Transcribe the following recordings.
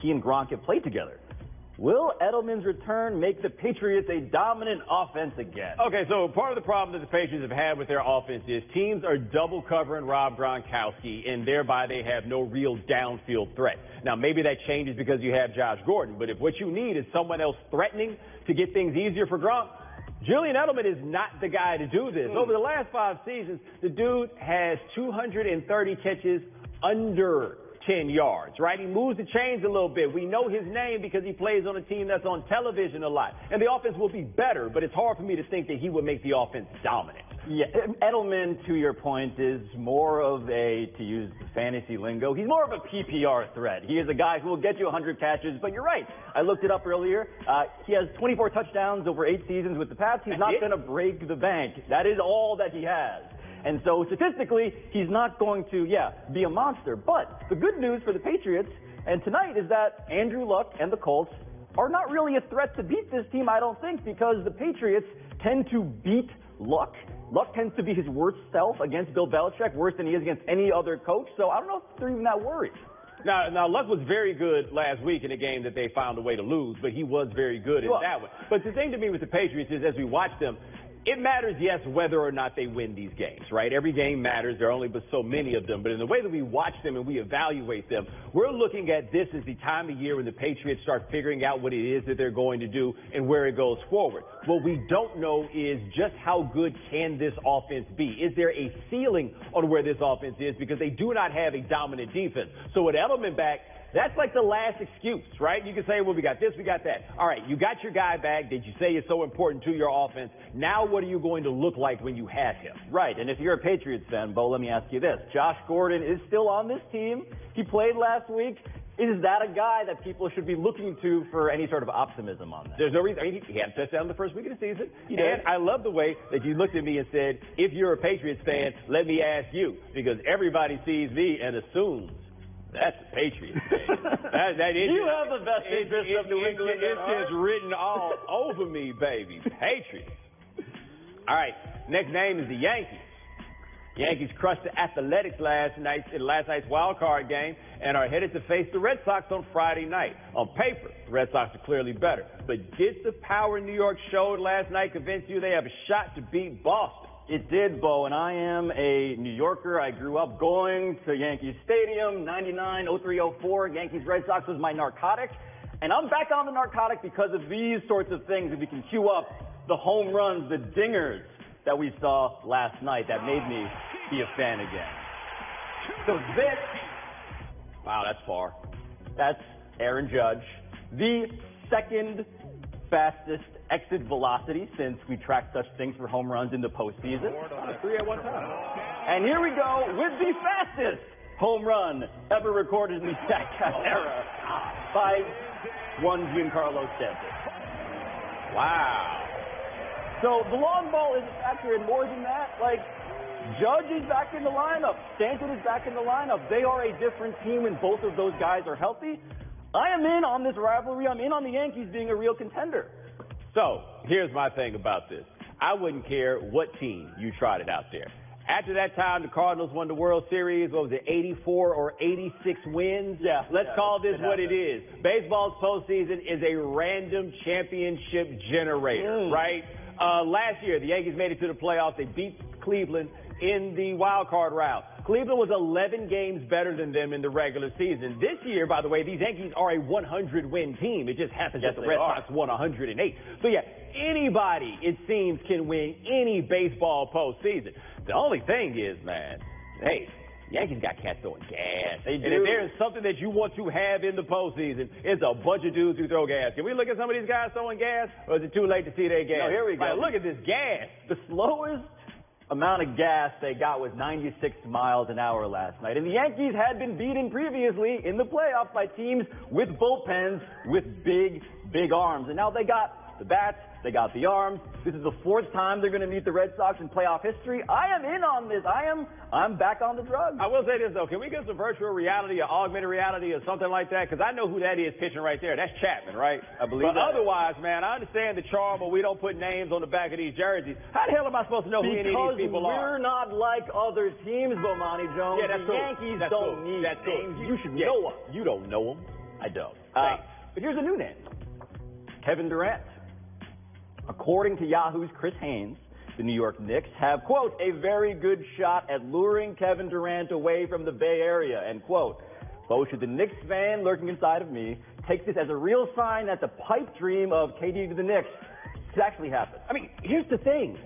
he and Gronk have played together. Will Edelman's return make the Patriots a dominant offense again? Okay, so part of the problem that the Patriots have had with their offense is teams are double covering Rob Gronkowski, and thereby they have no real downfield threat. Now, maybe that changes because you have Josh Gordon, but if what you need is someone else threatening to get things easier for Gronk, Julian Edelman is not the guy to do this. Over the last 5 seasons, the dude has 230 catches under 10 yards, right? He moves the chains a little bit. We know his name because he plays on a team that's on television a lot. And the offense will be better, but it's hard for me to think that he would make the offense dominant. Yeah, Edelman, to your point, is more of a, to use fantasy lingo, he's more of a PPR threat. He is a guy who will get you 100 catches, but you're right. I looked it up earlier. He has 24 touchdowns over 8 seasons with the Pats. He's not going to break the bank. That is all that he has. And so statistically, he's not going to, be a monster. But the good news for the Patriots and tonight is that Andrew Luck and the Colts are not really a threat to beat this team, I don't think, because the Patriots tend to beat Luck. Luck tends to be his worst self against Bill Belichick, worse than he is against any other coach. So I don't know if they're even that worried. Now, Luck was very good last week in a game that they found a way to lose, but he was very good in that one. But the thing to me with the Patriots is, as we watch them, it matters, yes, whether or not they win these games, right? Every game matters. There are only but so many of them. But in the way that we watch them and we evaluate them, we're looking at this as the time of year when the Patriots start figuring out what it is that they're going to do and where it goes forward. What we don't know is just how good can this offense be? Is there a ceiling on where this offense is? Because they do not have a dominant defense. So with Edelman back, that's like the last excuse, right? You can say, well, we got this, we got that. All right, you got your guy back that you say is so important to your offense. Now what are you going to look like when you have him? Right, and if you're a Patriots fan, Bo, let me ask you this. Josh Gordon is still on this team. He played last week. Is that a guy that people should be looking to for any sort of optimism on that? There's no reason. I mean, he had a touchdown the first week of the season. And I love the way that you looked at me and said, if you're a Patriots fan, let me ask you, because everybody sees me and assumes that's the Patriots thing. You have the best interest of New England. It's just written all over me, baby. Patriots. All right, next name is the Yankees. Yankees crushed the Athletics last night's wild card game and are headed to face the Red Sox on Friday night. On paper, the Red Sox are clearly better. But did the power New York showed last night convince you they have a shot to beat Boston? It did, Bo, and I am a New Yorker. I grew up going to Yankee Stadium, 99, 03, 04. Yankees Red Sox was my narcotic. And I'm back on the narcotic because of these sorts of things. If we can cue up the home runs, the dingers that we saw last night, that made me be a fan again. So this, wow, that's far. That's Aaron Judge, the second fastest exit velocity since we tracked such things for home runs in the postseason. 3 at one time. And here we go with the fastest home run ever recorded in the StatCast era by one Giancarlo Stanton. Wow. So the long ball is a factor, and more than that, like, Judge is back in the lineup. Stanton is back in the lineup. They are a different team when both of those guys are healthy. I am in on this rivalry. I'm in on the Yankees being a real contender. So, here's my thing about this. I wouldn't care what team you trotted out there. After that time, the Cardinals won the World Series. What was it, 84 or 86 wins? Let's call this what it is. Baseball's postseason is a random championship generator, right? Last year, the Yankees made it to the playoffs. They beat Cleveland in the wild card round. Cleveland was 11 games better than them in the regular season. This year, by the way, these Yankees are a 100-win team. It just happens that the Red Sox won 108. So, anybody, it seems, can win any baseball postseason. The only thing is, man, hey, Yankees got cats throwing gas. They do. And if there is something that you want to have in the postseason, it's a bunch of dudes who throw gas. Can we look at some of these guys throwing gas, or is it too late to see their gas? No, here we go. Like, look at this gas. The slowest amount of gas they got was 96 miles an hour last night. And the Yankees had been beaten previously in the playoffs by teams with bullpens with big, big arms. And now they got the bats, they got the arms. This is the 4th time they're going to meet the Red Sox in playoff history. I am in on this. I'm back on the drug. I will say this, though. Can we get some virtual reality or augmented reality or something like that? Because I know who that is pitching right there. That's Chapman, right? I believe that. But otherwise, man, I understand the charm, but we don't put names on the back of these jerseys. How the hell am I supposed to know who any of these people are? Because we're not like other teams, Bomani Jones. Yeah, that's the cool. Yankees that's don't cool. need that's names. Cool. You should know them. You don't know them. I don't. Thanks. But here's a new name. Kevin Durant. According to Yahoo's Chris Haynes, the New York Knicks have, quote, a very good shot at luring Kevin Durant away from the Bay Area, end quote. Bo, should the Knicks fan lurking inside of me take this as a real sign that the pipe dream of KD to the Knicks could actually happen? I mean, here's the thing.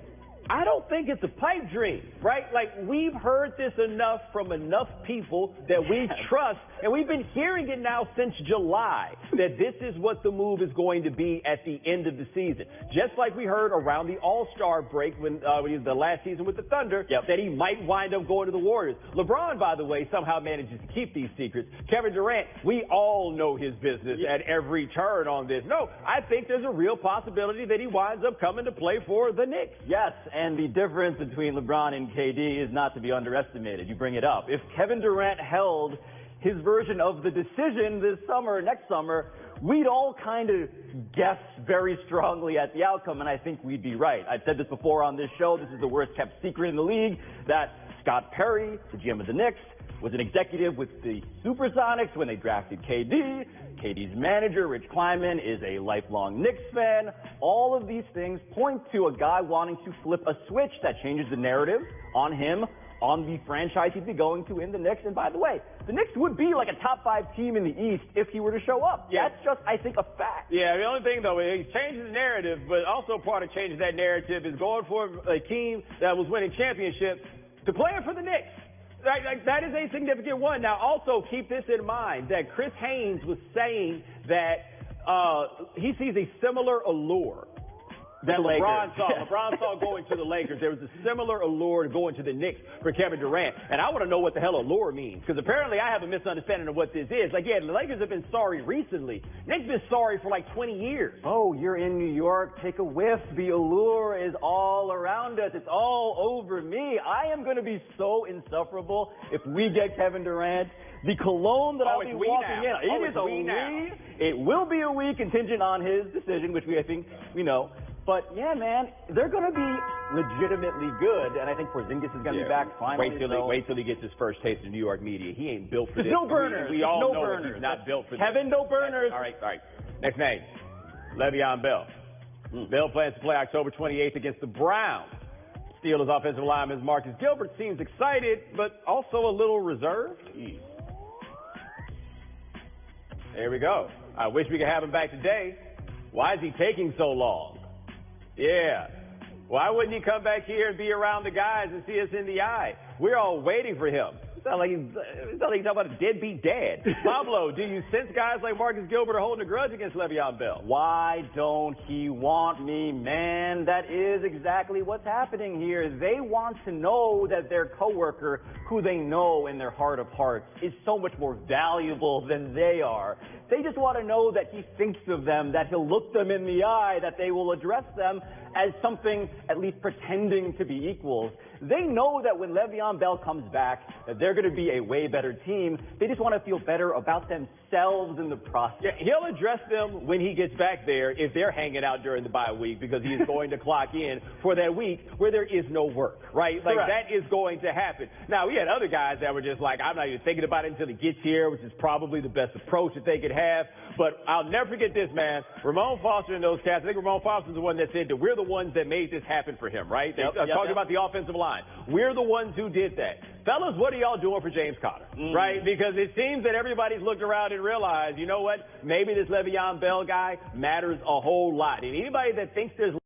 I don't think it's a pipe dream, right? Like, we've heard this enough from enough people that we trust, and we've been hearing it now since July, that this is what the move is going to be at the end of the season. Just like we heard around the All-Star break when he was the last season with the Thunder, that he might wind up going to the Warriors. LeBron, by the way, somehow manages to keep these secrets. Kevin Durant, we all know his business at every turn on this. No, I think there's a real possibility that he winds up coming to play for the Knicks. Yes. And the difference between LeBron and KD is not to be underestimated. You bring it up. If Kevin Durant held his version of the decision this summer, next summer, we'd all kind of guess very strongly at the outcome, and I think we'd be right. I've said this before on this show. This is the worst kept secret in the league, that Scott Perry, the GM of the Knicks, was an executive with the Supersonics when they drafted KD. KD's manager, Rich Kleiman, is a lifelong Knicks fan. All of these things point to a guy wanting to flip a switch that changes the narrative on him, on the franchise he'd be going to in the Knicks. And by the way, the Knicks would be like a top 5 team in the East if he were to show up. Yeah. That's just, I think, a fact. Yeah, the only thing, though, he changes the narrative, but also part of changing that narrative is going for a team that was winning championships to playing for the Knicks. That is a significant one. Now, also keep this in mind, that Chris Haynes was saying that he sees a similar allure that LeBron saw. LeBron saw going to the Lakers. There was a similar allure going to the Knicks for Kevin Durant. And I want to know what the hell allure means, because apparently I have a misunderstanding of what this is. Like, yeah, the Lakers have been sorry recently. Knicks been sorry for like 20 years. Oh, you're in New York. Take a whiff. The allure is all around us. It's all over me. I am going to be so insufferable if we get Kevin Durant. The cologne that I'll be walking in, it is a we. It will be a we contingent on his decision, which I think we know. But, yeah, man, they're going to be legitimately good, and I think Porzingis is going to be back finally. Wait till he gets his first taste of New York media. He ain't built for this. No burners. We all know he's not built for this. Kevin, no burners. All right. Next name, Le'Veon Bell. Bell plans to play October 28th against the Browns. Steelers offensive lineman Marcus Gilbert seems excited, but also a little reserved. There we go. I wish we could have him back today. Why is he taking so long? Yeah. Why wouldn't he come back here and be around the guys and see us in the eye? We're all waiting for him. It's not like he's talking about a deadbeat dad. Pablo, do you sense guys like Marcus Gilbert are holding a grudge against Le'Veon Bell? Why don't he want me, man? That is exactly what's happening here. They want to know that their coworker, who they know in their heart of hearts, is so much more valuable than they are. They just want to know that he thinks of them, that he'll look them in the eye, that they will address them as something at least pretending to be equals. They know that when Le'Veon Bell comes back, that they're going to be a way better team. They just want to feel better about themselves in the process. Yeah, he'll address them when he gets back there if they're hanging out during the bye week, because he is going to clock in for that week where there is no work, right? Like, that is going to happen. Now, we had other guys that were just like, I'm not even thinking about it until he gets here, which is probably the best approach that they could have. But I'll never forget this, man. Ramon Foster and those cats, I think Ramon Foster's the one that said that we're the ones that made this happen for him, right? Talking about the offensive line. We're the ones who did that. Fellas, what are y'all doing for James Conner, right? Because it seems that everybody's looked around and realized, you know what, maybe this Le'Veon Bell guy matters a whole lot. And anybody that thinks there's